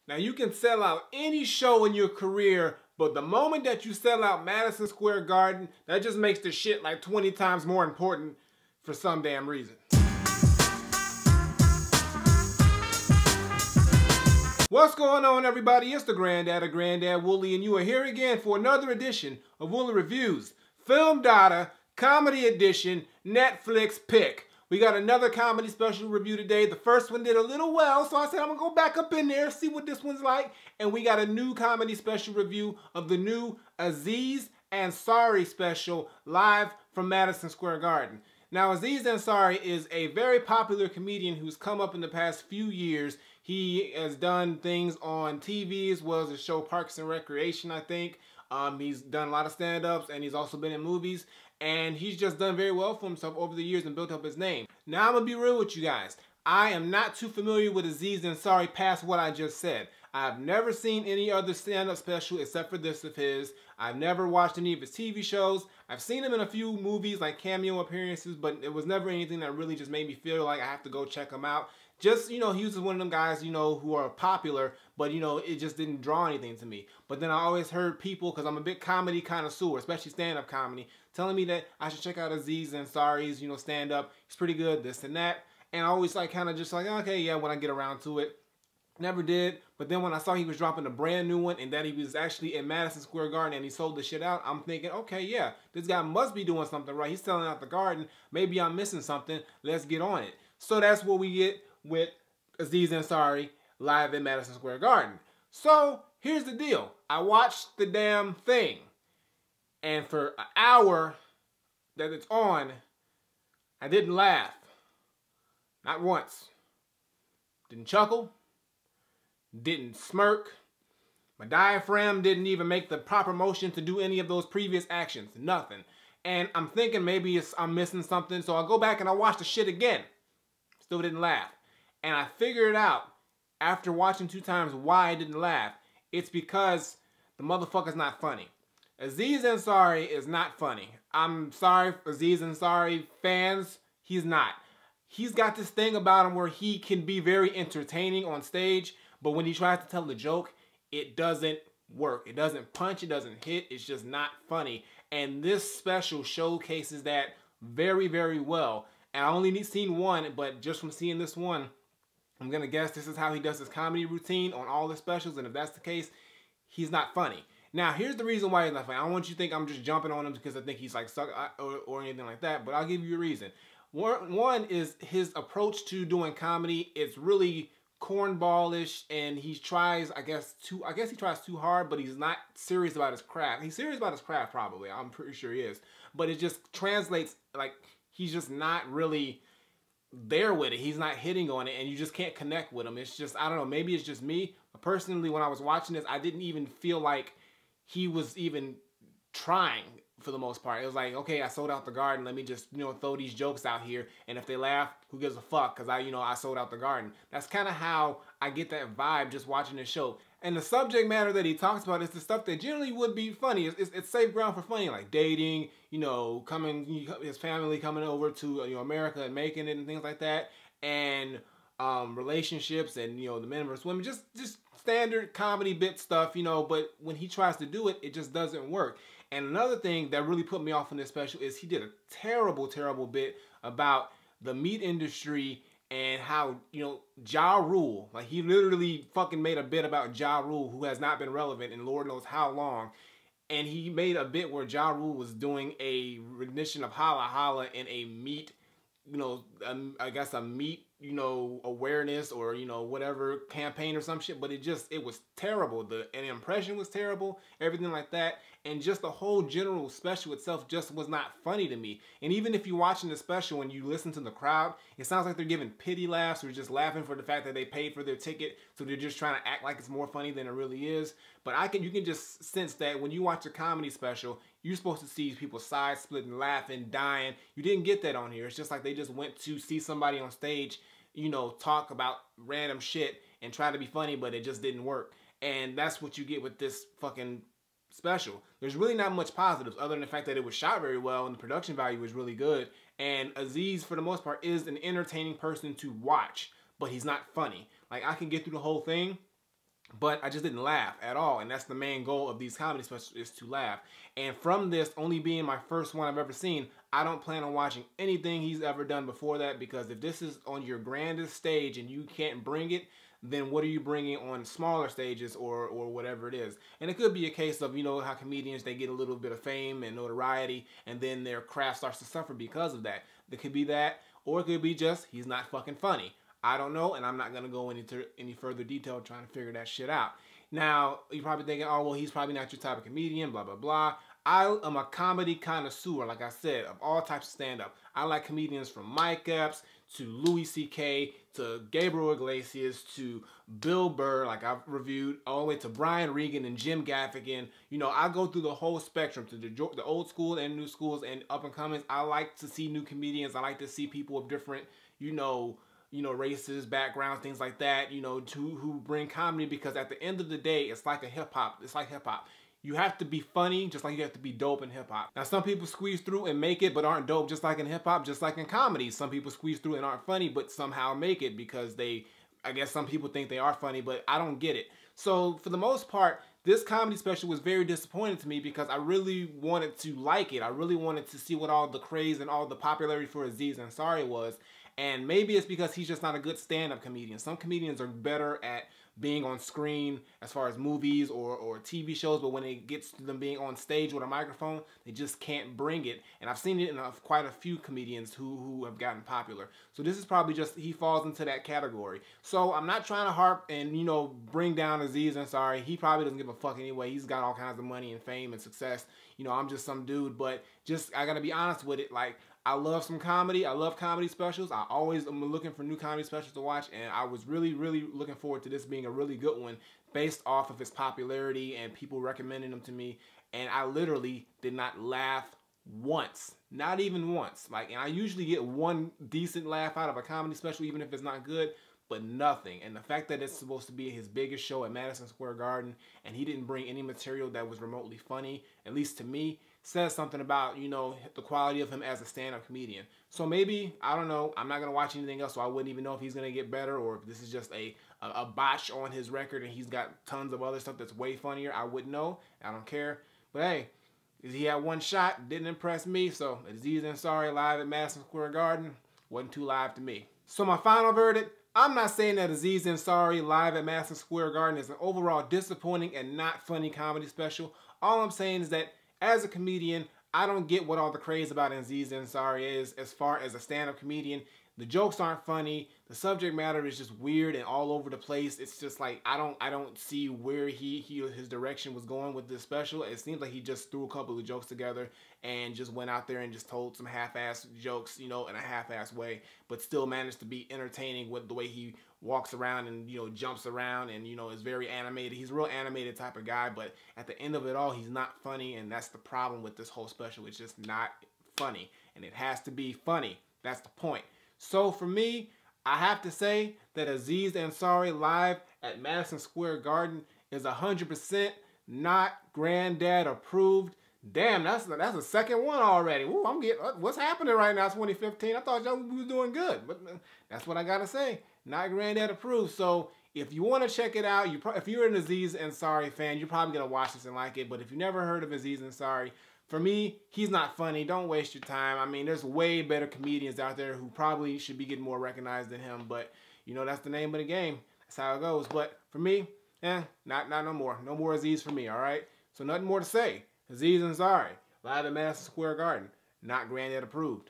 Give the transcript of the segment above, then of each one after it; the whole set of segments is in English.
Now you can sell out any show in your career, but the moment that you sell out Madison Square Garden, that just makes the shit like 20 times more important for some damn reason. What's going on, everybody? It's the Granddad of Granddad Woolly, and you are here again for another edition of Woolly Reviews, Film Data, Comedy Edition, Netflix Pick. We got another comedy special review today. The first one did a little well, so I said I'm gonna go back up in there, see what this one's like. And we got a new comedy special review of the new Aziz Ansari special, live from Madison Square Garden. Now, Aziz Ansari is a very popular comedian who's come up in the past few years. He has done things on TV as well as the show Parks and Recreation, I think. He's done a lot of stand-ups, and he's also been in movies. And he's just done very well for himself over the years and built up his name. Now, I'm going to be real with you guys. I am not too familiar with Aziz Ansari past what I just said. I've never seen any other stand-up special except for this of his. I've never watched any of his TV shows. I've seen him in a few movies, like cameo appearances, but it was never anything that really just made me feel like I have to go check him out. Just, you know, he was one of them guys, you know, who are popular, but, you know, it just didn't draw anything to me. But then I always heard people, because I'm a big comedy connoisseur, especially stand-up comedy, telling me that I should check out Aziz Ansari's, you know, stand-up. He's pretty good, this and that. And I always, like, kind of just like, okay, yeah, when I get around to it. Never did. But then when I saw he was dropping a brand new one and that he was actually in Madison Square Garden and he sold the shit out, I'm thinking, okay, yeah, this guy must be doing something right. He's selling out the garden. Maybe I'm missing something. Let's get on it. So that's what we get with Aziz Ansari live in Madison Square Garden. So here's the deal. I watched the damn thing. And for an hour that it's on, I didn't laugh. Not once. Didn't chuckle. Didn't smirk. My diaphragm didn't even make the proper motion to do any of those previous actions. Nothing. And I'm thinking maybe I'm missing something, so I'll go back and I'll watch the shit again. Still didn't laugh. And I figured out, after watching 2 times, why I didn't laugh. It's because the motherfucker's not funny. Aziz Ansari is not funny. I'm sorry, Aziz Ansari fans, he's not. He's got this thing about him where he can be very entertaining on stage, but when he tries to tell the joke, it doesn't work. It doesn't punch, it doesn't hit, it's just not funny. And this special showcases that very, very well. And I only seen one, but just from seeing this one, I'm gonna guess this is how he does his comedy routine on all the specials, and if that's the case, he's not funny. Now, here's the reason why he's not funny. I don't want you to think I'm just jumping on him because I think he's like suck or anything like that, but I'll give you a reason. One is his approach to doing comedy. It's really cornballish, and he tries, I guess he tries too hard, but he's not serious about his craft. He's serious about his craft, probably. I'm pretty sure he is. But it just translates, like, he's just not really there with it. He's not hitting on it, and you just can't connect with him. It's just, I don't know, maybe it's just me. But personally, when I was watching this, I didn't even feel like he was even trying for the most part. It was like, okay, I sold out the garden. Let me just, you know, throw these jokes out here. And if they laugh, who gives a fuck? Because I sold out the garden. That's kind of how I get that vibe just watching this show. And the subject matter that he talks about is the stuff that generally would be funny. It's safe ground for funny, like dating, you know, his family coming over to, you know, America and making it and things like that. And relationships and, you know, the men versus women. Just standard comedy bit stuff, you know. But when he tries to do it, it just doesn't work. And another thing that really put me off on this special is he did a terrible, terrible bit about the meat industry and how, you know, Ja Rule, like he literally fucking made a bit about Ja Rule, who has not been relevant in Lord knows how long. And he made a bit where Ja Rule was doing a rendition of Holla Holla in a meat, you know, I guess a meat, you know, awareness or, you know, whatever campaign or some shit, but it was terrible. The impression was terrible, everything like that. And just the whole general special itself just was not funny to me. And even if you're watching the special and you listen to the crowd, it sounds like they're giving pity laughs or just laughing for the fact that they paid for their ticket. So they're just trying to act like it's more funny than it really is. But you can just sense that when you watch a comedy special, you're supposed to see people side splitting, laughing, dying. You didn't get that on here. It's just like they just went to see somebody on stage, you know, talk about random shit and try to be funny, but it just didn't work. And that's what you get with this fucking special. There's really not much positives other than the fact that it was shot very well and the production value was really good. And Aziz, for the most part, is an entertaining person to watch, but he's not funny. Like, I can get through the whole thing but I just didn't laugh at all. And that's the main goal of these comedy specials, is to laugh. And from this only being my first one I've ever seen, I don't plan on watching anything he's ever done before that, because if this is on your grandest stage and you can't bring it, then what are you bringing on smaller stages or whatever it is? And it could be a case of, you know, how comedians, they get a little bit of fame and notoriety, and then their craft starts to suffer because of that. It could be that, or it could be just he's not fucking funny. I don't know, and I'm not going to go into any further detail trying to figure that shit out. Now, you're probably thinking, oh, well, he's probably not your type of comedian, blah, blah, blah. I am a comedy connoisseur, like I said, of all types of stand-up. I like comedians from Mike Epps to Louis C.K. to Gabriel Iglesias to Bill Burr, like I've reviewed, all the way to Brian Regan and Jim Gaffigan. You know, I go through the whole spectrum, to the old school and new schools and up-and-comings. I like to see new comedians. I like to see people of different, you know, races, backgrounds, things like that, you know, who bring comedy, because at the end of the day, it's like a hip-hop. It's like hip-hop. You have to be funny, just like you have to be dope in hip-hop. Now, some people squeeze through and make it, but aren't dope, just like in hip-hop, just like in comedy. Some people squeeze through and aren't funny, but somehow make it because I guess some people think they are funny, but I don't get it. So, for the most part, this comedy special was very disappointing to me, because I really wanted to like it. I really wanted to see what all the craze and all the popularity for Aziz Ansari was. And maybe it's because he's just not a good stand-up comedian. Some comedians are better at being on screen as far as movies or TV shows, but when it gets to them being on stage with a microphone, they just can't bring it. And I've seen it in quite a few comedians who have gotten popular. So this is probably just, he falls into that category. So I'm not trying to harp and, you know, bring down Aziz Ansari. He probably doesn't give a fuck anyway. He's got all kinds of money and fame and success. You know, I'm just some dude, but just, I gotta be honest with it, like, I love some comedy. I love comedy specials. I always am looking for new comedy specials to watch, and I was really, really looking forward to this being a really good one based off of its popularity and people recommending them to me. And I literally did not laugh once. Not even once. Like, and I usually get one decent laugh out of a comedy special, even if it's not good, but nothing. And the fact that it's supposed to be his biggest show at Madison Square Garden, and he didn't bring any material that was remotely funny, at least to me, says something about, you know, the quality of him as a stand-up comedian. So maybe, I don't know, I'm not going to watch anything else, so I wouldn't even know if he's going to get better, or if this is just a botch on his record and he's got tons of other stuff that's way funnier. I wouldn't know. I don't care. But hey, he had one shot, didn't impress me, so Aziz Ansari live at Madison Square Garden wasn't too live to me. So my final verdict, I'm not saying that Aziz Ansari live at Madison Square Garden is an overall disappointing and not funny comedy special. All I'm saying is that as a comedian, I don't get what all the craze about Aziz Ansari is as far as a stand-up comedian. The jokes aren't funny. The subject matter is just weird and all over the place. It's just like, I don't see where his direction was going with this special. It seems like he just threw a couple of jokes together and just went out there and just told some half-ass jokes, you know, in a half-ass way, but still managed to be entertaining with the way he walks around and, you know, jumps around and, you know, is very animated. He's a real animated type of guy, but at the end of it all, he's not funny, and that's the problem with this whole special. It's just not funny, and it has to be funny. That's the point. So for me, I have to say that Aziz Ansari live at Madison Square Garden is 100% not Granddad approved. Damn, that's the second one already. Ooh, I'm getting, what's happening right now, 2015? I thought y'all was doing good, but that's what I gotta say. Not Granddad approved. So if you want to check it out, if you're an Aziz Ansari fan, you're probably gonna watch this and like it. But if you never heard of Aziz Ansari, for me, he's not funny. Don't waste your time. I mean, there's way better comedians out there who probably should be getting more recognized than him. But, you know, that's the name of the game. That's how it goes. But for me, not no more. No more Aziz for me, all right? So nothing more to say. Aziz Ansari, live at Madison Square Garden. Not Granddad approved.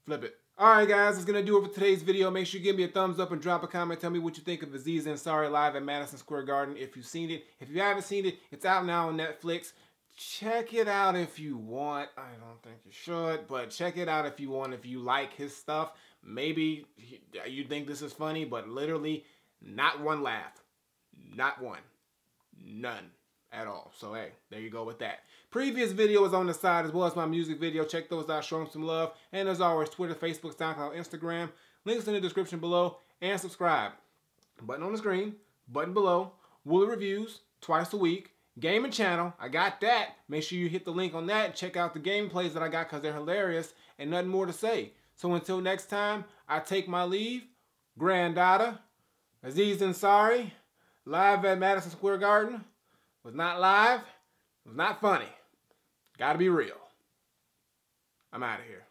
Flip it. All right, guys, that's going to do it for today's video. Make sure you give me a thumbs up and drop a comment. Tell me what you think of Aziz Ansari live at Madison Square Garden if you've seen it. If you haven't seen it, it's out now on Netflix. Check it out if you want. I don't think you should, but check it out if you want. If you like his stuff, maybe you think this is funny, but literally not one laugh. Not one. None at all. So, hey, there you go with that. Previous videos on the side as well as my music video. Check those out. Show them some love. And as always, Twitter, Facebook, SoundCloud, Instagram. Links in the description below. And subscribe. Button on the screen. Button below. Woolly Reviews. Twice a week. Gaming channel, I got that. Make sure you hit the link on that and check out the gameplays that I got because they're hilarious and nothing more to say. So until next time, I take my leave. Granddaughter, Aziz Ansari, live at Madison Square Garden was not live, was not funny. Gotta be real. I'm out of here.